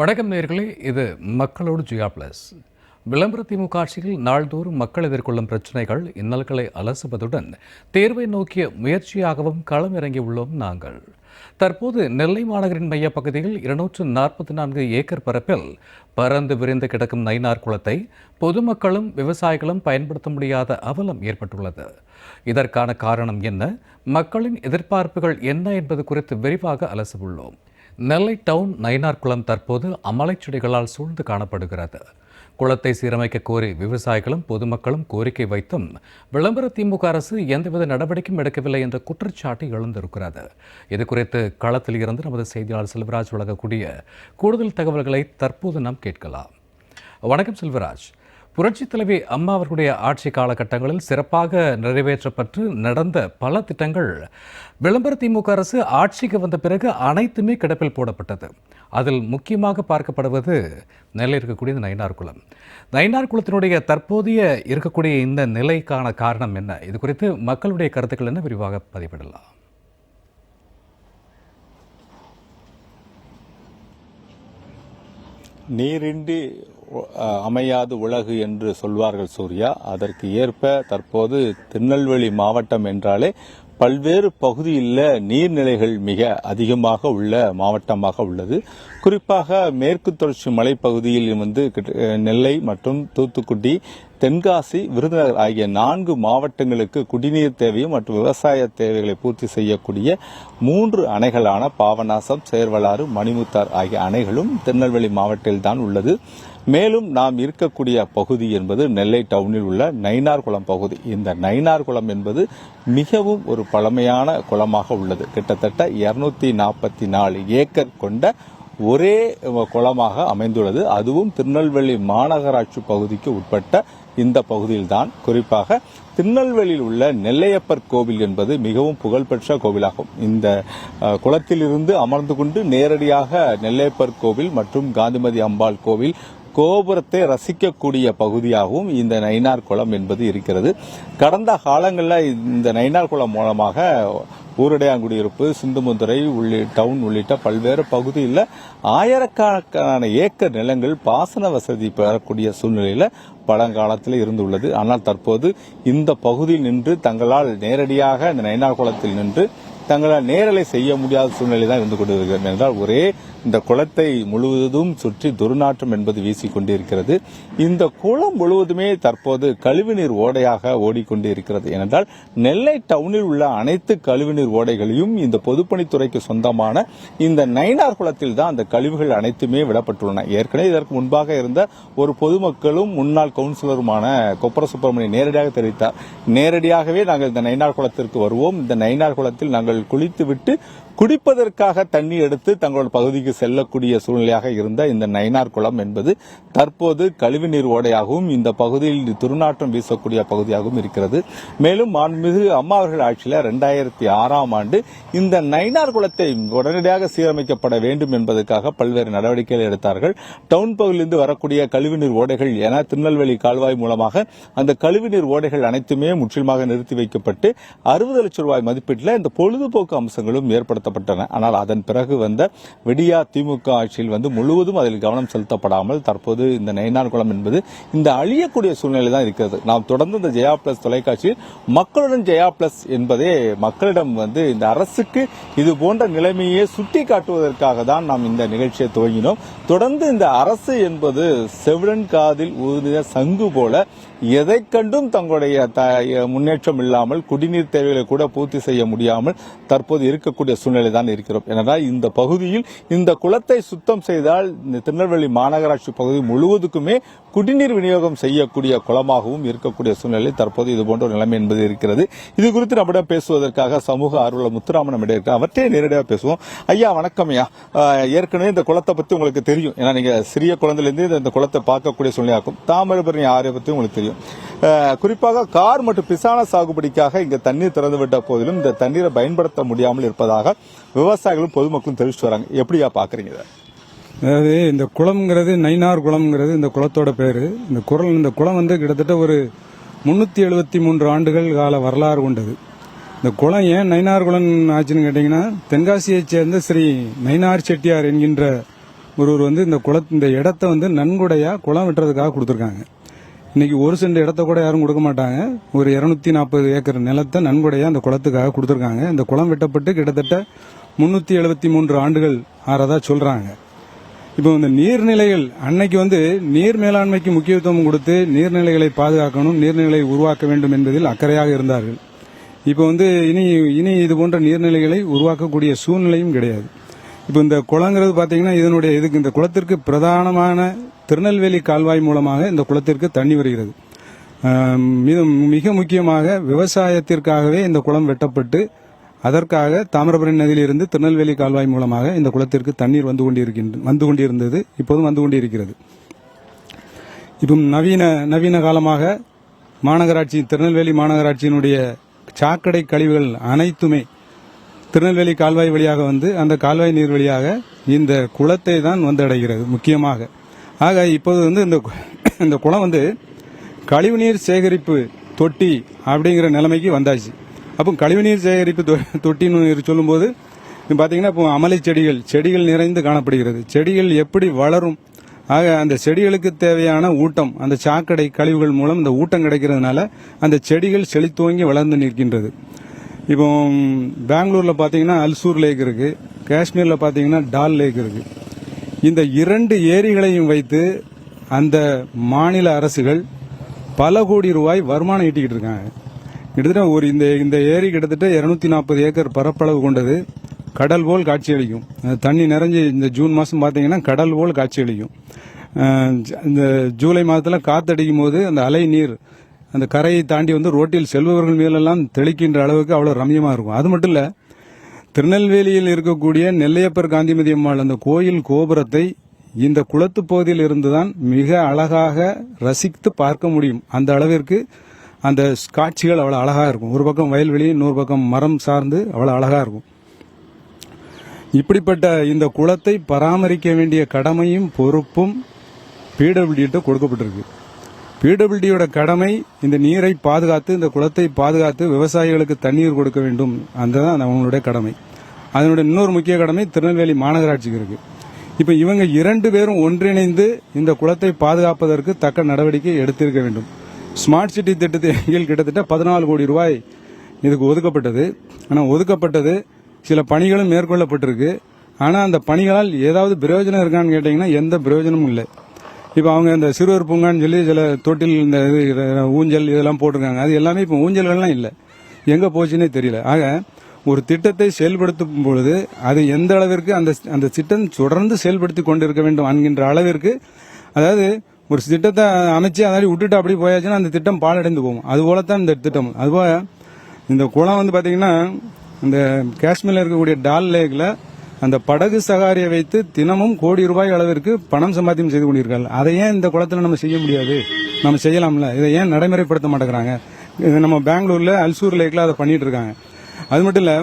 வணக்கம் நேயர்களே, இது மக்களோடு ஜியா பிளஸ். விளம்பர திமுக ஆட்சியில் நாள்தோறும் மக்கள் எதிர்கொள்ளும் பிரச்சினைகள், இன்னல்களை அலசுவதுடன் தேர்வை நோக்கிய முயற்சியாகவும் களமிறங்கியுள்ளோம் நாங்கள். தற்போது நெல்லை மாநகரின் மையப்பகுதியில் 244 ஏக்கர் பரப்பில் பறந்து விரிந்து கிடக்கும் நயினார் குளத்தை பொதுமக்களும் விவசாயிகளும் பயன்படுத்த முடியாத அவலம் ஏற்பட்டுள்ளது. இதற்கான காரணம் என்ன, மக்களின் எதிர்பார்ப்புகள் என்ன என்பது குறித்து விரிவாக அலசவுள்ளோம். நெல்லை டவுன் நயினார் குளம் தற்போது அமலைச்செடிகளால் சூழ்ந்து காணப்படுகிறது. குளத்தை சீரமைக்க கோரி விவசாயிகளும் பொதுமக்களும் கோரிக்கை வைத்தும் விளம்பர திமுக அரசு எந்தவித நடவடிக்கையும் எடுக்கவில்லை என்ற குற்றச்சாட்டு எழுந்திருக்கிறது. இதுகுறித்து களத்தில் இருந்து நமது செய்தியாளர் செல்வராஜ் வழங்கக்கூடிய கூடுதல் தகவல்களை தற்போது நாம் கேட்கலாம். வணக்கம் செல்வராஜ். புரட்சித் தலைவி அம்மா அவர்களுடைய ஆட்சி காலகட்டங்களில் சிறப்பாக நிறைவேற்றப்பட்டு நடந்த பல திட்டங்கள் விளம்பர திமுக அரசு ஆட்சிக்கு வந்த பிறகு அனைத்துமே கிடப்பில் போடப்பட்டது. அதில் முக்கியமாக பார்க்கப்படுவது நெல்லை இருக்கக்கூடிய நயினார் குளம். நயினார் குளத்தினுடைய தற்போதைய இருக்கக்கூடிய இந்த நிலைக்கான காரணம் என்ன, இது குறித்து மக்களுடைய கருத்துக்கள் என்ன, விரிவாக பதிவிடலாம். நீரின்றி அமையாது உலகு என்று சொல்வார்கள் சூர்யா. அதற்கு ஏற்ப தற்போது திருநெல்வேலி மாவட்டம் என்றாலே பல்வேறு பகுதியில் நீர்நிலைகள் மிக அதிகமாக உள்ள மாவட்டமாக உள்ளது. குறிப்பாக மேற்கு தொடர்ச்சி மலைப்பகுதியில் நெல்லை மற்றும் தூத்துக்குடி, தென்காசி, விருதுநகர் ஆகிய 4 மாவட்டங்களுக்கு குடிநீர் தேவையும் மற்றும் விவசாய தேவைகளை பூர்த்தி செய்யக்கூடிய 3 அணைகளான பாபநாசம், சேர்வலாறு, மணிமுத்தார் ஆகிய அணைகளும் திருநெல்வேலி மாவட்டத்தில்தான் உள்ளது. மேலும் நாம் இருக்கக்கூடிய பகுதி என்பது நெல்லை டவுனில் உள்ள நயினார் குளம் பகுதி. இந்த நயினார் குளம் என்பது மிகவும் ஒரு பழமையான குளமாக உள்ளது. கிட்டத்தட்ட 244 ஏக்கர் கொண்ட ஒரே குளமாக அமைந்துள்ளது. அதுவும் திருநெல்வேலி மாநகராட்சி பகுதிக்கு உட்பட்ட இந்த பகுதியில்தான். குறிப்பாக திருநெல்வேலியில் உள்ள நெல்லையப்பர் கோவில் என்பது மிகவும் புகழ்பெற்ற கோவிலாகும். இந்த குளத்திலிருந்து அமர்ந்து கொண்டு நேரடியாக நெல்லையப்பர் கோவில் மற்றும் காந்திமதி அம்பாள் கோவில் கோபுரத்தை ரசிக்கக்கூடிய பகுதியாகவும் இந்த நயினார் குளம் என்பது இருக்கிறது. கடந்த காலங்களில் இந்த நயினார் குளம் மூலமாக ஊரடையாங்குடியிருப்பு, சிந்துமுந்துறை டவுன் உள்ளிட்ட பல்வேறு பகுதியில் ஆயிரக்கணக்கான ஏக்கர் நிலங்கள் பாசன வசதி பெறக்கூடிய சூழ்நிலையில் பழங்காலத்தில் இருந்துள்ளது. ஆனால் தற்போது இந்த பகுதியில் நின்று தங்களால் நேரடியாக இந்த நயினார் குளத்தில் நின்று தங்களால் நேரலை செய்ய முடியாத சூழ்நிலை தான் இருந்து கொண்டிருக்கிறது. என்றால் ஒரே இந்த குளத்தை முழுவதும் சுற்றி துர்நாற்றம் என்பது வீசிக்கொண்டிருக்கிறது. இந்த குளம் முழுவதுமே தற்போது கழிவுநீர் ஓடையாக ஓடிக்கொண்டு இருக்கிறது. ஏனென்றால் நெல்லை டவுனில் உள்ள அனைத்து கழிவுநீர் ஓடைகளையும் இந்த பொதுப்பணித்துறைக்கு சொந்தமான இந்த நயினார் குளத்தில் தான் அந்த கழிவுகள் அனைத்துமே விடப்பட்டுள்ளன. ஏற்கனவே இதற்கு முன்பாக இருந்த ஒரு பொதுமக்களும் முன்னாள் கவுன்சிலருமான கொப்பர சுப்பிரமணியன் நேரடியாக தெரிவித்தார், நேரடியாகவே நாங்கள் இந்த நயினார் குளத்திற்கு வருவோம், இந்த நயினார் குளத்தில் நாங்கள் குளித்துவிட்டு குடிப்பதற்காக தண்ணீர் எடுத்து தங்களோட பகுதிக்கு செல்லக்கூடிய சூழ்நிலையாக இருந்த இந்த நயினார் குளம் என்பது தற்போது கழிவுநீர் ஓடையாகவும் இந்த பகுதியில் துர்நாற்றம் வீசக்கூடிய பகுதியாகவும் இருக்கிறது. மேலும் மாண்புமிகு அம்மா அவர்கள் ஆட்சியில் 2006ஆம் ஆண்டு இந்த நயினார் குளத்தை உடனடியாக சீரமைக்கப்பட வேண்டும் என்பதற்காக பல்வேறு நடவடிக்கைகள் எடுத்தார்கள். டவுன் பகுதியிலிருந்து வரக்கூடிய கழிவுநீர் ஓடைகள் என திருநெல்வேலி கால்வாய் மூலமாக அந்த கழிவுநீர் ஓடைகள் அனைத்துமே முற்றிலுமாக நிறுத்தி வைக்கப்பட்டு 60 லட்சம் ரூபாய் மதிப்பீட்டில் இந்த பொழுதுபோக்கு அம்சங்களும் ஏற்படுத்தப்பட்டன. ஆனால் அதன் பிறகு வந்த விடியா திமுக ஆட்சியில் முழுவதும் அதில் கவனம் செலுத்தப்படாமல் தற்போது இந்த நயினார் குளம் என்பது இந்த அழியக்கூடிய சூழ்நிலை தான் இருக்கிறது. நாம் தொடர்ந்து இந்த ஜெயா பிளஸ் தொலைக்காட்சியில் மக்களுடன் ஜெயா பிளஸ் என்பதே மக்களிடம் இந்த அரசுக்கு இது போன்ற நிலைமையை சுட்டி காட்டுவதற்காக தான் நாம் இந்த நிகழ்ச்சியை துவங்கினோம். தொடர்ந்து இந்த அரசு என்பது செவிடன் காதில் ஊதிய சங்கு போல எதை கண்டும் தங்களுடைய முன்னேற்றம் இல்லாமல் குடிநீர் தேவைகளை கூட பூர்த்தி செய்ய முடியாமல் தற்போது இருக்கக்கூடிய சூழ்நிலை தான் இருக்கிறோம். ஏனென்றால் இந்த பகுதியில் இந்த குளத்தை சுத்தம் செய்தால் இந்த திருநெல்வேலி மாநகராட்சி பகுதி முழுவதுக்குமே குடிநீர் விநியோகம் செய்யக்கூடிய குளமாகவும் இருக்கக்கூடிய சூழ்நிலை தற்போது இதுபோன்ற நிலைமை என்பது இருக்கிறது. இது குறித்து நம்மிடம் பேசுவதற்காக சமூக ஆர்வலர் முத்துராமன் நம்மிடம் இருக்க, அவற்றை நேரடியாக பேசுவோம். ஐயா வணக்கம். ஐயா, ஏற்கனவே இந்த குளத்தை பத்தி உங்களுக்கு தெரியும், ஏன்னா நீங்க சிறிய குழந்தையிலிருந்து இந்த குளத்தை பார்க்கக்கூடிய சூழ்நிலையாகும். தாமிரபரணி ஆறை பத்தி உங்களுக்கு தெரியும். குறிப்பாக கார் மற்றும் பிசான சாகுபடிக்காக இங்க தண்ணீர் திறந்துவிட்ட போதிலும் இந்த தண்ணீரை பயன்படுத்த முடியாமல் இருப்பதாக விவசாயிகளும் பொதுமக்களும் தெரிவிச்சு வராங்க. எப்படியா பாக்குறீங்க? அதாவது இந்த குளம்ங்கிறது நயினார் குளம்ங்கிறது இந்த குளத்தோட பேரு. இந்த குளம் கிட்டத்தட்ட ஒரு 373 ஆண்டுகள் கால வரலாறு கொண்டது. இந்த குளம் ஏன் நயினார் குளம் ஆச்சுன்னு கேட்டீங்கன்னா, தென்காசியைச் சேர்ந்த ஸ்ரீ நயினார் செட்டியார் என்கின்ற ஒருவர் வந்து இந்த இடத்த வந்து நன்கொடையா குளம் வெட்டுறதுக்காக கொடுத்துருக்காங்க. இன்னைக்கு ஒரு சென்ட் இடத்த கூட யாரும் கொடுக்க மாட்டாங்க. ஒரு 240 ஏக்கர் நிலத்தை நன்கொடையா அந்த குளத்துக்காக கொடுத்துருக்காங்க. இந்த குளம் வெட்டப்பட்டு கிட்டத்தட்ட 373 ஆண்டுகள் ஆறதா சொல்றாங்க. இப்போ இந்த நீர்நிலைகள் அன்னைக்கு வந்து நீர் மேலாண்மைக்கு முக்கியத்துவம் கொடுத்து நீர்நிலைகளை பாதுகாக்கணும், நீர்நிலைகளை உருவாக்க வேண்டும் என்பதில் அக்கறையாக இருந்தார்கள். இப்போ வந்து இனி இது போன்ற நீர்நிலைகளை உருவாக்கக்கூடிய சூழ்நிலையும் கிடையாது. இப்போ இந்த குளங்கிறது பாத்தீங்கன்னா இதுக்கு இந்த குளத்திற்கு பிரதானமான திருநெல்வேலி கால்வாய் மூலமாக இந்த குளத்திற்கு தண்ணி வருகிறது. மிக முக்கியமாக விவசாயத்திற்காகவே இந்த குளம் வெட்டப்பட்டு அதற்காக தாமிரபரணி நதியிலிருந்து திருநெல்வேலி கால்வாய் மூலமாக இந்த குளத்திற்கு தண்ணீர் வந்து கொண்டிருந்தது, இப்போதும் வந்து கொண்டிருக்கிறது. இப்போ நவீன காலமாக திருநெல்வேலி மாநகராட்சியினுடைய சாக்கடை கழிவுகள் அனைத்துமே திருநெல்வேலி கால்வாய் வழியாக வந்து அந்த கால்வாய் நீர் வழியாக இந்த குளத்தை தான் வந்து அடைகிறது முக்கியமாக. ஆக இப்போது வந்து இந்த குளம் வந்து கழிவுநீர் சேகரிப்பு தொட்டி அப்படிங்கிற நிலைமைக்கு வந்தாச்சு. அப்போ கழிவுநீர் சேகரிப்பு தொட்டின்னு சொல்லும்போது பாத்தீங்கன்னா இப்போ அமலை செடிகள் நிறைந்து காணப்படுகிறது. செடிகள் எப்படி வளரும்? ஆக அந்த செடிகளுக்கு தேவையான ஊட்டம் அந்த சாக்கடை கழிவுகள் மூலம் இந்த ஊட்டம் கிடைக்கிறதுனால அந்த செடிகள் செழித்துவங்கி வளர்ந்து நிற்கின்றது. இப்போ பெங்களூர்ல பாத்தீங்கன்னா அல்சூர் லேக் இருக்கு, காஷ்மீர்ல பாத்தீங்கன்னா டால் லேக் இருக்கு. இந்த 2 ஏரிகளையும் வைத்து அந்த மாநில அரசுகள் பல கோடி ரூபாய் வருமானம் ஈட்டிக்கிட்டு இருக்காங்க. கிட்டத்தட்ட இந்த ஏரி கிட்டத்தட்ட 240 ஏக்கர் பரப்பளவு கொண்டது. கடல் போல் காட்சியளிக்கும். தண்ணி நிறைஞ்சு இந்த ஜூன் மாசம் பாத்தீங்கன்னா கடல் போல் காட்சியளிக்கும். இந்த ஜூலை மாதத்துல காத்தடிக்கும் போது அந்த அலை நீர் அந்த கரையை தாண்டி வந்து ரோட்டில் செல்பவர்கள் மேலெல்லாம் தெளிக்கின்ற அளவுக்கு அவ்வளவு ரம்யமா இருக்கும். அது மட்டும் இல்ல, திருநெல்வேலியில் இருக்கக்கூடிய நெல்லையப்பர் காந்திமதி அம்மாள் அந்த கோயில் கோபுரத்தை இந்த குளத்து பகுதியில் இருந்துதான் மிக அழகாக ரசித்து பார்க்க முடியும். அந்த அளவிற்கு அந்த காட்சிகள் அவ்வளவு அழகா இருக்கும். ஒரு பக்கம் வயல்வெளி, இன்னொரு பக்கம் மரம் சார்ந்து அவ்வளவு அழகா இருக்கும். இப்படிப்பட்ட இந்த குளத்தை பராமரிக்க வேண்டிய கடமையும் பொறுப்பும் பிடபிள்யூடி கொடுக்கப்பட்டிருக்கு. பிடபிள்யூடியோட கடமை இந்த நீரை பாதுகாத்து, இந்த குளத்தை பாதுகாத்து விவசாயிகளுக்கு தண்ணீர் கொடுக்க வேண்டும். அதுதான் அவங்களுடைய கடமை. அதனுடைய இன்னொரு முக்கிய கடமை திருநெல்வேலி மாநகராட்சிக்கு இருக்கு. இப்ப இவங்க 2 பேரும் ஒன்றிணைந்து இந்த குளத்தை பாதுகாப்பதற்கு தக்க நடவடிக்கை எடுத்திருக்க வேண்டும். ஸ்மார்ட் சிட்டி திட்டத்தின் கீழ் கிட்டத்தட்ட 14 கோடி ரூபாய் இதுக்கு ஒதுக்கப்பட்டது. ஆனால் ஒதுக்கப்பட்டது சில பணிகளும் மேற்கொள்ளப்பட்டிருக்கு. ஆனால் அந்த பணிகளால் ஏதாவது பிரயோஜனம் இருக்கான்னு கேட்டீங்கன்னா எந்த பிரயோஜனமும் இல்லை. இப்போ அவங்க இந்த சிறுவர் பூங்கான்னு சொல்லி சில தொட்டில் இந்த ஊஞ்சல் இதெல்லாம் போட்டிருக்காங்க. அது எல்லாமே இப்போ ஊஞ்சல்கள்லாம் இல்லை, எங்க போச்சுன்னே தெரியல. ஆக ஒரு திட்டத்தை செயல்படுத்தும் பொழுது அது எந்த அளவிற்கு அந்த திட்டம் தொடர்ந்து செயல்படுத்தி கொண்டிருக்க வேண்டும் என்கின்ற அளவிற்கு, அதாவது ஒரு திட்டத்தை அமைச்சு அதை விட்டுட்டு அப்படி போயாச்சுன்னா அந்த திட்டம் பாழடைந்து போகும். அதுபோலத்தான் இந்த திட்டம். அதுபோல இந்த குளம் வந்து பாத்தீங்கன்னா இந்த காஷ்மீர்ல இருக்கக்கூடிய டால் லேக்ல அந்த படகு சகாரியை வைத்து தினமும் கோடி ரூபாய் அளவிற்கு பணம் சம்பாத்தியம் செய்து கொண்டிருக்காங்க. அதை ஏன் இந்த குளத்துல நம்ம செய்ய முடியாது? நம்ம செய்யலாம்ல. இதை ஏன் நடைமுறைப்படுத்த மாட்டேங்கிறாங்க? நம்ம பெங்களூர்ல அல்சூர் லேக்ல அதை பண்ணிட்டு இருக்காங்க. அது மட்டும் இல்ல,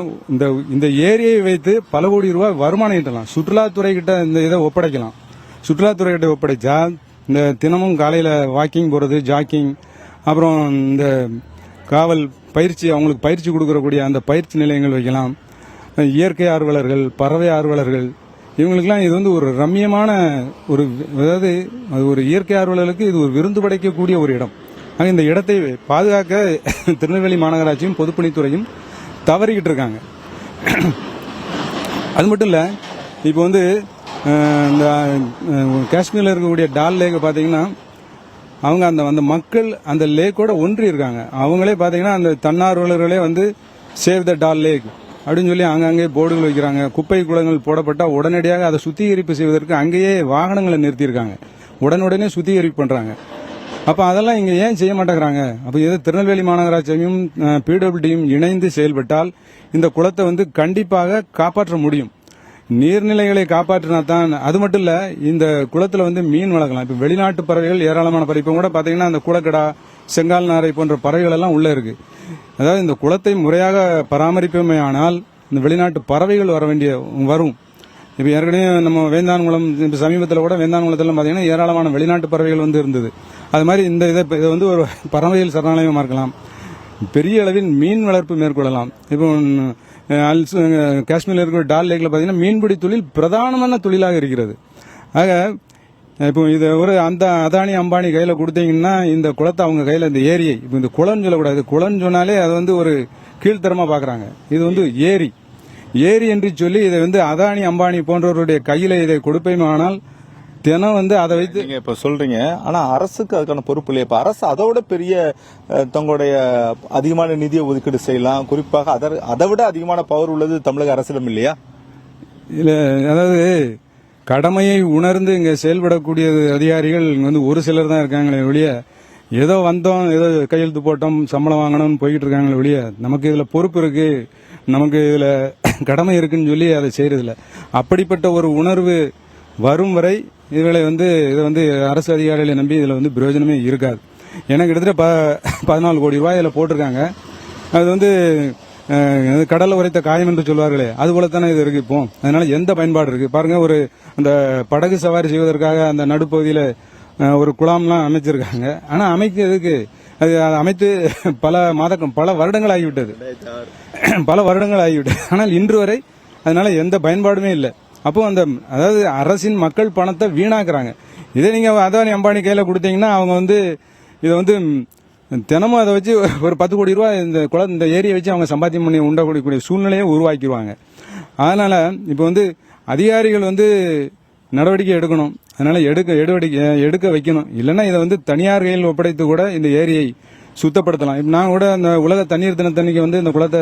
இந்த ஏரியை வைத்து பல கோடி ரூபாய் வருமானம் ஈட்டலாம். சுற்றுலாத்துறை கிட்ட இந்த இதை ஒப்படைக்கலாம். சுற்றுலாத்துறை கிட்ட ஒப்படைச்சா இந்த தினமும் காலையில வாக்கிங் போறது, ஜாக்கிங், அப்புறம் இந்த காவல் பயிற்சி, அவங்களுக்கு பயிற்சி கொடுக்கக்கூடிய அந்த பயிற்சி நிலையங்கள் வைக்கலாம். இயற்கை ஆர்வலர்கள், பறவை ஆர்வலர்கள், இவங்களுக்கெல்லாம் இது வந்து ஒரு ரம்மியமான அதாவது ஒரு இயற்கை ஆர்வலர்களுக்கு இது ஒரு விருந்து படைக்கக்கூடிய ஒரு இடம். ஆக இந்த இடத்தை பாதுகாக்க திருநெல்வேலி மாநகராட்சியும் பொதுப்பணித்துறையும் தவறிக்கிட்டு இருக்காங்க. அது மட்டும் இல்ல, இப்போ வந்து இந்த காஷ்மீர்ல இருக்கக்கூடிய டால் லேக் பாத்தீங்கன்னா அவங்க அந்த மக்கள் அந்த லேக்கோட ஒன்றி இருக்காங்க. அவங்களே பாத்தீங்கன்னா அந்த தன்னார்வலர்களே வந்து சேவ் த டால் லேக் அப்படின்னு சொல்லி அங்கங்கே போர்டுகள் வைக்கிறாங்க. குப்பை குளங்கள் போடப்பட்டா உடனடியாக அதை சுத்திகரிப்பு செய்வதற்கு அங்கேயே வாகனங்களை நிறுத்தியிருக்காங்க. உடனுடனே சுத்திகரிப்பு பண்றாங்க. அப்ப அதெல்லாம் இங்க ஏன் செய்ய மாட்டேங்கிறாங்க? அப்ப இது திருநெல்வேலி மாநகராட்சியும் பிடபிள்யூடியும் இணைந்து செயல்பட்டால் இந்த குளத்தை வந்து கண்டிப்பாக காப்பாற்ற முடியும். நீர்நிலைகளை காப்பாற்றினா தான். அது மட்டும் இல்ல, இந்த குளத்துல வந்து மீன் வளர்க்கலாம். இப்ப வெளிநாட்டு பறவைகள் ஏராளமான பறவை, இப்ப கூட பாத்தீங்கன்னா இந்த கூடக்கடா, செங்கால் நாரை போன்ற பறவைகள் எல்லாம் உள்ள இருக்கு. அதாவது இந்த குளத்தை முறையாக பராமரிப்போமே ஆனால் இந்த வெளிநாட்டு பறவைகள் வரும். இப்ப ஏற்கனவே நம்ம வேந்தான்குளம், இப்ப சமீபத்தில் கூட வேந்தான்குளத்துல பாத்தீங்கன்னா ஏராளமான வெளிநாட்டு பறவைகள் வந்து இருந்தது. அது மாதிரி இதை வந்து ஒரு பறவைகள் சரணாலயமா இருக்கலாம். பெரிய அளவில் மீன் வளர்ப்பு மேற்கொள்ளலாம். இப்போ காஷ்மீர்ல இருக்கிற டால் லேக்ல பாத்தீங்கன்னா மீன்பிடி தொழில் பிரதானமான தொழிலாக இருக்கிறது. ஆக இப்போ இது ஒரு அந்த அதானி அம்பானி கையில் கொடுத்தீங்கன்னா இந்த குளத்தை அவங்க கையில் இந்த ஏரியை இப்போ இந்த குளம்னு சொல்லக்கூடாது. குளம்னு சொன்னாலே அது வந்து ஒரு கீழ்த்தரமாக பார்க்குறாங்க. இது வந்து ஏரி என்று சொல்லி இதை வந்து அதானி அம்பானி போன்றவருடைய கையில் இதை கொடுப்பேமானால் தினம் வந்து அதை வைத்து நீங்க இப்ப சொல்றீங்க. ஆனா அரசுக்கு அதுக்கான பொறுப்பு இல்லையா? இப்ப அரசு அதோட பெரிய தங்களுடைய அதிகமான நிதியை ஒதுக்கீடு செய்யலாம். குறிப்பாக அதை விட அதிகமான பவர் உள்ளது தமிழக அரசிடம் இல்லையா? இல்ல, அதாவது கடமையை உணர்ந்து இங்க செயல்படக்கூடிய அதிகாரிகள் வந்து ஒரு சிலர் தான் இருக்காங்களே ஒழிய ஏதோ வந்தோம், ஏதோ கையெழுத்து போட்டோம், சம்பளம் வாங்கணும்னு போய்கிட்டு இருக்காங்களே ஒழிய நமக்கு இதுல பொறுப்பு இருக்கு, நமக்கு இதுல கடமை இருக்குன்னு சொல்லி அதை செய்யறதில்ல. அப்படிப்பட்ட ஒரு உணர்வு வரும் வரை இதை வந்து அரசு அதிகாரிகளை நம்பி இதுல வந்து பிரயோஜனமே இருக்காது. ஏன்னா கிட்டத்தட்ட 14 கோடி ரூபாய் இதுல போட்டிருக்காங்க. அது வந்து கடல்ல உரைத்த காயம் என்று சொல்வார்களே, அது போலத்தானே இது இருக்கு இப்போ. அதனால எந்த பயன்பாடு இருக்கு பாருங்க. ஒரு அந்த படகு சவாரி செய்வதற்காக அந்த நடுப்பகுதியில ஒரு குழாம்லாம் அமைச்சிருக்காங்க. ஆனா அமைக்கிறதுக்கு அது அமைத்து பல வருடங்கள் ஆகிவிட்டது. ஆனால் இன்று வரை அதனால எந்த பயன்பாடுமே இல்லை. அப்போ அதாவது அரசின் மக்கள் பணத்தை வீணாக்குறாங்க. இதே நீங்க அதானி அம்பானி கையில கொடுத்தீங்கன்னா அவங்க வந்து இதை வந்து தினமும் அதை வச்சு ஒரு 10 கோடி ரூபாய் இந்த ஏரியை வச்சு அவங்க சம்பாத்தியம் பண்ணி உண்டக்கூடிய சூழ்நிலையை உருவாக்கிடுவாங்க. அதனால இப்போ வந்து அதிகாரிகள் வந்து நடவடிக்கை எடுக்கணும். அதனால எடுக்க வைக்கணும். இல்லைன்னா இதை வந்து தனியார் கையில் ஒப்படைத்து கூட இந்த ஏரியை சுத்தப்படுத்தலாம். இப்போ நான் கூட அந்த உலக தண்ணீர் தினத்தன்னைக்கு வந்து இந்த குளத்தை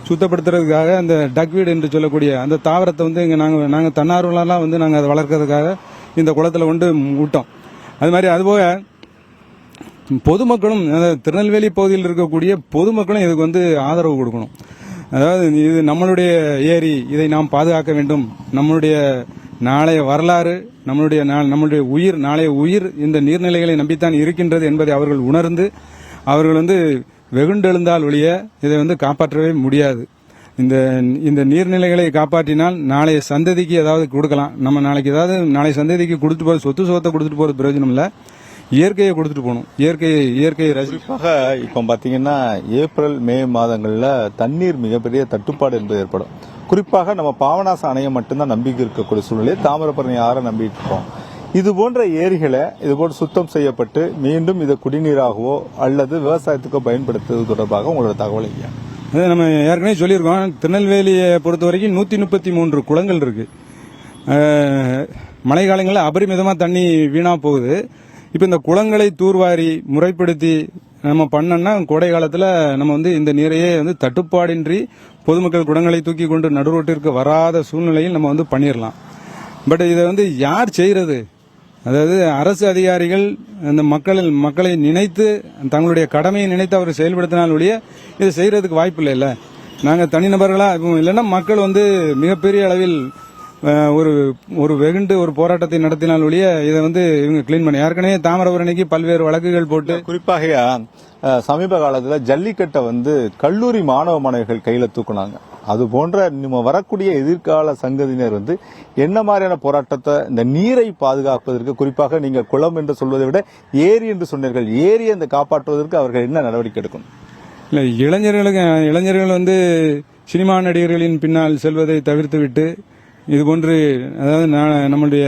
சுத்தப்படுத்துறதுக்காக அந்த டக்வீட் என்று சொல்லக்கூடிய அந்த தாவரத்தை வந்து இங்கே நாங்கள் தன்னார்வலாம் வந்து நாங்கள் அதை வளர்க்கறதுக்காக இந்த குளத்தில் கொண்டு விட்டோம். அது மாதிரி அதுபோக பொதுமக்களும் திருநெல்வேலி பகுதியில் இருக்கக்கூடிய பொதுமக்களும் இதுக்கு வந்து ஆதரவு கொடுக்கணும். அதாவது இது நம்மளுடைய ஏரி, இதை நாம் பாதுகாக்க வேண்டும். நம்மளுடைய நாளைய வரலாறு, நம்மளுடைய உயிர், நாளைய உயிர் இந்த நீர்நிலைகளை நம்பித்தான் இருக்கின்றது என்பதை அவர்கள் உணர்ந்து அவர்கள் வந்து வெகுண்டெழுந்தால் ஒழிய இதை வந்து காப்பாற்றவே முடியாது. இந்த நீர்நிலைகளை காப்பாற்றினால் நாளைய சந்ததிக்கு ஏதாவது கொடுக்கலாம். நம்ம நாளைய சந்ததிக்கு கொடுத்துட்டு போறது, சொத்தை கொடுத்துட்டு போறது பிரயோஜனம் இல்ல, இயற்கையை கொடுத்துட்டு போகணும். இயற்கையை குறிப்பாக இப்போ பாத்தீங்கன்னா ஏப்ரல் மே மாதங்கள்ல தண்ணீர் மிகப்பெரிய தட்டுப்பாடு என்பது ஏற்படும். குறிப்பாக நம்ம பாபநாச அணையை மட்டும்தான் நம்பிக்கை இருக்கக்கூடிய சூழ்நிலை, தாமிரபரணி ஆற நம்பிட்டு இருக்கோம். இது போன்ற ஏரிகளை இதுபோன்று சுத்தம் செய்யப்பட்டு மீண்டும் இதை குடிநீராகவோ அல்லது விவசாயத்துக்கோ பயன்படுத்துவது தொடர்பாக உங்களோட தகவல் ஐயா? நம்ம ஏற்கனவே சொல்லியிருக்கோம். திருநெல்வேலியை பொறுத்த வரைக்கும் 133 குளங்கள் இருக்கு. மழை காலங்களில் அபரிமிதமாக தண்ணி வீணா போகுது. இப்போ இந்த குளங்களை தூர்வாரி முறைப்படுத்தி நம்ம பண்ணோம்னா கோடை காலத்தில் நம்ம வந்து இந்த நீரையே வந்து தட்டுப்பாடின்றி பொதுமக்கள் குடங்களை தூக்கி கொண்டு நடுரோட்டிற்கு வராத சூழ்நிலையில் நம்ம வந்து பண்ணிடலாம். பட் இதை வந்து யார் செய்யறது? அதாவது அரசு அதிகாரிகள் அந்த மக்களை நினைத்து தங்களுடைய கடமையை நினைத்து அவர் செயல்படுத்தினால் ஒழிய இதை செய்யறதுக்கு வாய்ப்பு இல்லை. நாங்கள் தனிநபர்களா இல்லைன்னா மக்கள் வந்து மிகப்பெரிய அளவில் ஒரு வெகுண்டு ஒரு போராட்டத்தை நடத்தினால் ஒழிய இதை வந்து இவங்க கிளீன் பண்ணி ஏற்கனவே தாமிரபரணிக்கு பல்வேறு வழக்குகள் போட்டு, குறிப்பாக சமீப காலத்தில் ஜல்லிக்கட்டை வந்து கல்லூரி மாணவ மாணவிகள் கையில தூக்குனாங்க. அது போன்ற நம்ம வரக்கூடிய எதிர்கால சங்கதியினர் வந்து என்ன மாதிரியான போராட்டத்தை இந்த நீரை பாதுகாப்பதற்கு, குறிப்பாக நீங்க குளம் என்று சொல்வதை விட ஏரி என்று சொன்னீர்கள், ஏரியை இந்த காப்பாற்றுவதற்கு அவர்கள் என்ன நடவடிக்கை எடுக்கணும்? இல்லை, இளைஞர்கள் வந்து சினிமா நடிகர்களின் பின்னால் செல்வதை தவிர்த்து விட்டு இதுபோன்று அதாவது நம்முடைய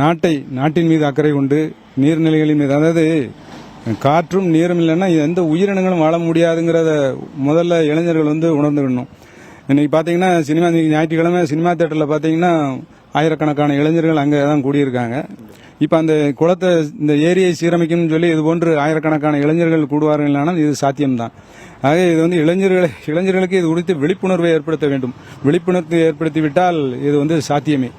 நாட்டின் மீது அக்கறை கொண்டு நீர்நிலைகளின் மீது, அதாவது காற்றும் நீரும் இல்லைன்னா எந்த உயிரினங்களும் வாழ முடியாதுங்கிறத முதல்ல இளைஞர்கள் வந்து உணர்ந்துக்கணும். இன்னைக்கு பாத்தீங்கன்னா ஞாயிற்றுக்கிழமை சினிமா தியேட்டர்ல பாத்தீங்கன்னா ஆயிரக்கணக்கான இளைஞர்கள் அங்கே தான் கூடியிருக்காங்க. இப்ப அந்த குளத்தை இந்த ஏரியை சீரமைக்கணும்னு சொல்லி இது போன்று ஆயிரக்கணக்கான இளைஞர்கள் கூடுவார்கள் ஆனால் இது சாத்தியம்தான். ஆக இது வந்து இளைஞர்களுக்கு இது குறித்து விழிப்புணர்வை ஏற்படுத்த வேண்டும். விழிப்புணர்வு ஏற்படுத்திவிட்டால் இது வந்து சாத்தியமே.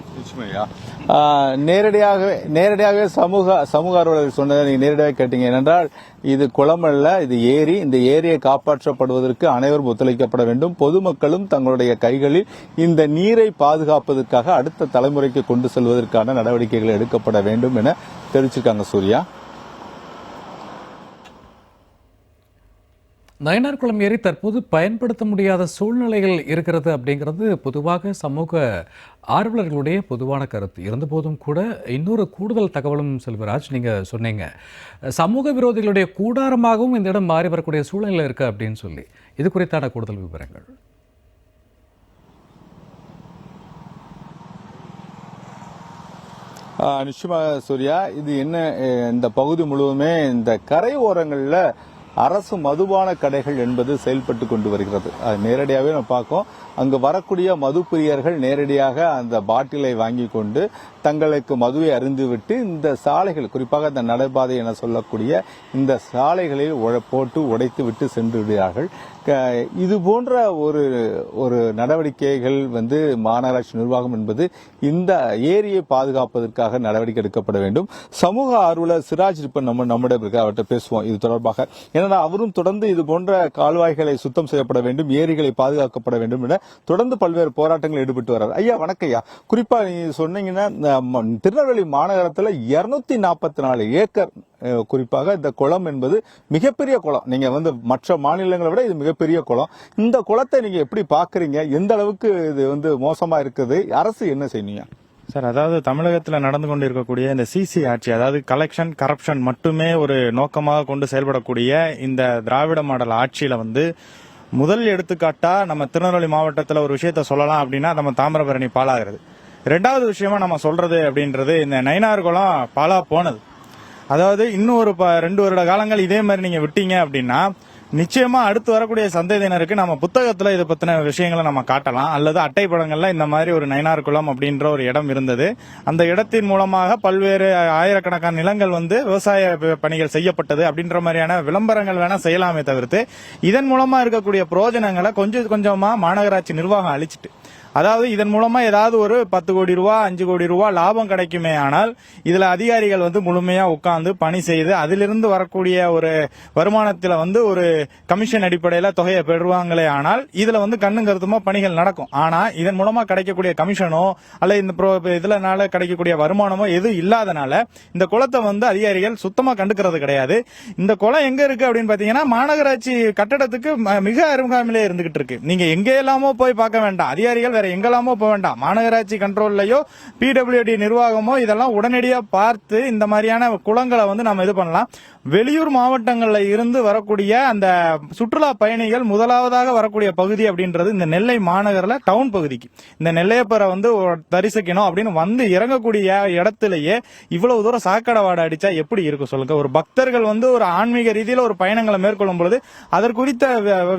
நேரடியாகவே சமூக ஆர்வலர்கள் சொன்னதை நீங்க நேரடியாக கேட்டீங்க. ஏனென்றால் இது குளம் அல்ல, இது ஏரி. இந்த ஏரியை காப்பாற்றப்படுவதற்கு அனைவரும் ஒத்துழைக்கப்பட வேண்டும். பொதுமக்களும் தங்களுடைய கைகளில் இந்த நீரை பாதுகாப்பதற்காக அடுத்த தலைமுறைக்கு கொண்டு செல்வதற்கான நடவடிக்கைகள் எடுக்கப்பட வேண்டும் என தெரிவிச்சிருக்காங்க. சூர்யா, நயினார்குளம் ஏரி தற்போது பயன்படுத்த முடியாத சூழ்நிலைகள் இருக்கிறது அப்படிங்கிறது பொதுவாக சமூக ஆர்வலர்களுடைய பொதுவான கருத்து. இருந்தபோதும் கூட இன்னொரு கூடுதல் தகவலும் செல்வராஜ், நீங்கள் சொன்னீங்க சமூக விரோதிகளுடைய கூடாரமாகவும் இந்த இடம் மாறி வரக்கூடிய சூழ்நிலை இருக்கு அப்படின்னு சொல்லி, இது குறித்தான கூடுதல் விவரங்கள். நிச்சயமாக சூர்யா, இது என்ன, இந்த பகுதி முழுவதுமே இந்த கரை ஓரங்களில் அரசு மதுபான கடைகள் என்பது செயல்பட்டு கொண்டு வருகிறது. அது நேரடியாகவே நம்ம பார்க்கோம். அங்கு வரக்கூடிய மது பிரியர்கள் நேரடியாக அந்த பாட்டிலை வாங்கி கொண்டு தங்களுக்கு மதுவை அருந்துவிட்டு இந்த சாலைகள், குறிப்பாக இந்த நடைபாதை என சொல்லக்கூடிய இந்த சாலைகளில் போட்டு உடைத்து விட்டு சென்று விடுகிறார்கள். இது போன்ற ஒரு நடவடிக்கைகள் மாநகராட்சி நிர்வாகம் என்பது இந்த ஏரியை பாதுகாப்பதற்காக நடவடிக்கை எடுக்கப்பட வேண்டும். சமூக ஆர்வலர் சிராஜ் இப்ப நம்முடைய அவர்கிட்ட பேசுவோம் இது தொடர்பாக. ஏன்னா அவரும் தொடர்ந்து இது போன்ற கால்வாய்களை சுத்தம் செய்யப்பட வேண்டும், ஏரிகளை பாதுகாக்கப்பட வேண்டும் என தொடர்ந்து பல்வேறு போராட்டங்கள் ஈடுபட்டு வர்றாரு. ஐயா வணக்கம் ஐயா. குறிப்பா நீங்க சொன்னீங்கன்னா திருநெல்வேலி மாநகரத்தில் 244 ஏக்கர் குறிப்பாக இந்த குளம் என்பது மிகப்பெரிய குளம். நீங்க மற்ற மாநிலங்களை விட இது மிகப்பெரிய குளம். இந்த குளத்தை நீங்க எப்படி பாக்குறீங்க? எந்த அளவுக்கு இது மோசமா இருக்குது? அரசு என்ன செய்யணும் சார்? அதாவது தமிழகத்தில் நடந்து கொண்டு இருக்கக்கூடிய இந்த சிசி ஆட்சி, அதாவது கலெக்ஷன் கரப்ஷன் மட்டுமே ஒரு நோக்கமாக கொண்டு செயல்படக்கூடிய இந்த திராவிட மாடல் ஆட்சியில முதல் எடுத்துக்காட்டா நம்ம திருநெல்வேலி மாவட்டத்தில் ஒரு விஷயத்த சொல்லலாம் அப்படின்னா நம்ம தாமிரபரணி பாலாகிறது. ரெண்டாவது விஷயமா நம்ம சொல்றது அப்படின்றது இந்த நயினார் குளம் பாலா போனது. அதாவது இன்னும் ஒரு 2 வருட காலங்கள் இதே மாதிரி நீங்க விட்டீங்க அப்படின்னா நிச்சயமா அடுத்து வரக்கூடிய சந்ததியினருக்கு நம்ம புத்தகத்துல இதை பத்தின விஷயங்களை நம்ம காட்டலாம், அல்லது அட்டை படங்கள்ல இந்த மாதிரி ஒரு நயினார் குளம் அப்படின்ற ஒரு இடம் இருந்தது. அந்த இடத்தின் மூலமாக பல்வேறு ஆயிரக்கணக்கான நிலங்கள் விவசாய பணிகள் செய்யப்பட்டது அப்படின்ற மாதிரியான விளம்பரங்கள் வேணா செய்யலாமே தவிர்த்து இதன் மூலமா இருக்கக்கூடிய பிரயோஜனங்களை கொஞ்சம் கொஞ்சமா மாநகராட்சி நிர்வாகம் அளிச்சிட்டு, அதாவது இதன் மூலமா ஏதாவது ஒரு 10 கோடி ரூபா 5 கோடி ரூபா லாபம் கிடைக்குமே ஆனால் இதுல அதிகாரிகள் முழுமையா உட்கார்ந்து பணி செய்து அதிலிருந்து வரக்கூடிய ஒரு வருமானத்துல ஒரு கமிஷன் அடிப்படையில தொகையை பெறுவாங்களே ஆனால் இதுல கண்ணும் கருத்துமா பணிகள் நடக்கும். ஆனா இதன் மூலமா கிடைக்கக்கூடிய கமிஷனோ அல்ல இதுலனால கிடைக்கக்கூடிய வருமானமோ எதுவும் இல்லாதனால இந்த குளத்தை அதிகாரிகள் சுத்தமா கண்டுக்கிறது கிடையாது. இந்த குளம் எங்க இருக்கு அப்படின்னு பாத்தீங்கன்னா மாநகராட்சி கட்டடத்துக்கு மிக அருகாமையிலே இருந்துகிட்டு இருக்கு. நீங்க எங்க எல்லாமோ போய் பார்க்க வேண்டாம், அதிகாரிகள் எங்கெல்லாமோ போக வேண்டாம், மாநகராட்சி கண்ட்ரோல்லையோ பிடபிள்யூடி நிர்வாகமோ இதெல்லாம் உடனடியா பார்த்து இந்த மாதிரியான குளங்களை நம்ம இது பண்ணலாம். வெளியூர் மாவட்டங்கள்ல இருந்து வரக்கூடிய அந்த சுற்றுலா பயணிகள் முதலாவதாக வரக்கூடிய பகுதி அப்படின்றது இந்த நெல்லை மாநகர்ல டவுன் பகுதிக்கு இந்த நெல்லையப்பரை தரிசிக்கணும் அப்படின்னு இறங்கக்கூடிய இடத்திலேயே இவ்வளவு தூரம் சாக்கடை வாடை அடிச்சா எப்படி இருக்கும் சொல்லுங்க? ஒரு பக்தர்கள் ஒரு ஆன்மீக ரீதியில ஒரு பயணங்களை மேற்கொள்ளும் பொழுது அதற்குறித்த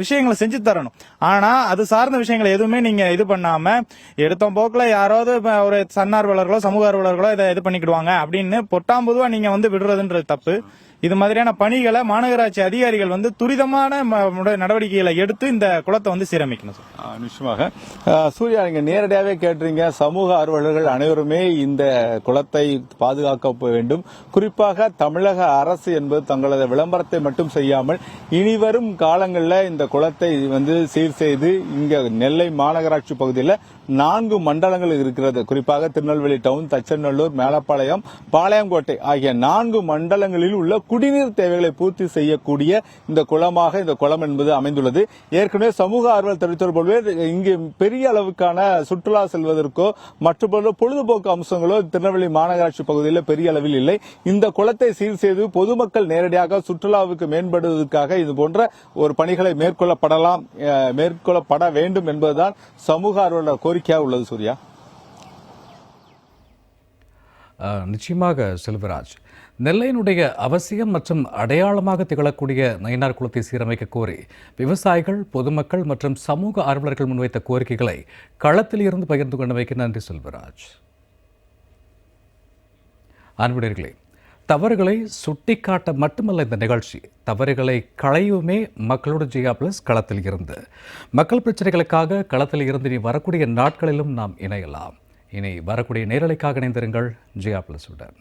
விஷயங்களை செஞ்சு தரணும். ஆனா அது சார்ந்த விஷயங்களை எதுவுமே நீங்க இது பண்ணாம எடுத்த போக்குல யாராவது ஒரு தன்னார்வலர்களோ சமூக ஆர்வலர்களோ இதை இது பண்ணிக்கிடுவாங்க அப்படின்னு பொட்டாம்பதுவா நீங்க விடுறதுன்றது தப்பு. இது மாதிரியான பணிகளை மாநகராட்சி அதிகாரிகள் துரிதமான நடவடிக்கைகளை எடுத்து இந்த குளத்தை சீரமைக்கணும். நிச்சயமாக சூர்யா, நீங்க நேரடியாவே கேட்டுறீங்க, சமூக ஆர்வலர்கள் அனைவருமே இந்த குளத்தை பாதுகாக்க வேண்டும். குறிப்பாக தமிழக அரசு என்பது தங்களது விளம்பரத்தை மட்டும் செய்யாமல் இனிவரும் காலங்களில் இந்த குளத்தை சீர் செய்து இங்க நெல்லை மாநகராட்சி பகுதியில் 4 மண்டலங்கள் இருக்கிறது. குறிப்பாக திருநெல்வேலி டவுன், தச்சநல்லூர், மேலப்பாளையம், பாளையங்கோட்டை ஆகிய 4 மண்டலங்களில் உள்ள குடிநீர் தேவைகளை பூர்த்தி செய்யக்கூடிய இந்த குளமாக இந்த குளம் என்பது அமைந்துள்ளது. ஏற்கனவே சமூக ஆர்வலர் தெரிவித்தது போலவே இங்கு பெரிய அளவுக்கான சுற்றுலா செல்வதற்கோ மற்ற பொழுதுபோக்கு அம்சங்களோ திருநெல்வேலி மாநகராட்சி பகுதியில் பெரிய அளவில் இல்லை. இந்த குளத்தை சீர் செய்து பொதுமக்கள் நேரடியாக சுற்றுலாவுக்கு மேம்படுவதற்காக இது போன்ற ஒரு பணிகளை மேற்கொள்ளப்பட வேண்டும் என்பதுதான் சமூக ஆர்வலர் கோரிக்கையாக உள்ளது. சூர்யா, நிச்சயமாக செல்வராஜ், நெல்லையினுடைய அவசியம் மற்றும் அடையாளமாக திகழக்கூடிய நயினார் குளத்தை சீரமைக்க கோரி விவசாயிகள், பொதுமக்கள் மற்றும் சமூக ஆர்வலர்கள் முன்வைத்த கோரிக்கைகளை களத்தில் இருந்து பகிர்ந்து கொண்டமைக்கு நன்றி செல்வராஜ். அன்புடையர்களே, தவறுகளை சுட்டிக்காட்ட மட்டுமல்ல இந்த நிகழ்ச்சி, தவறுகளை களையுமே மக்களோடு GR+ களத்தில் இருந்து. மக்கள் பிரச்சனைகளுக்காக களத்தில் இருந்து இனி வரக்கூடிய நாட்களிலும் நாம் இணையலாம். இனி வரக்கூடிய நேரலைக்காக இணைந்திருங்கள் GR+ உடன்.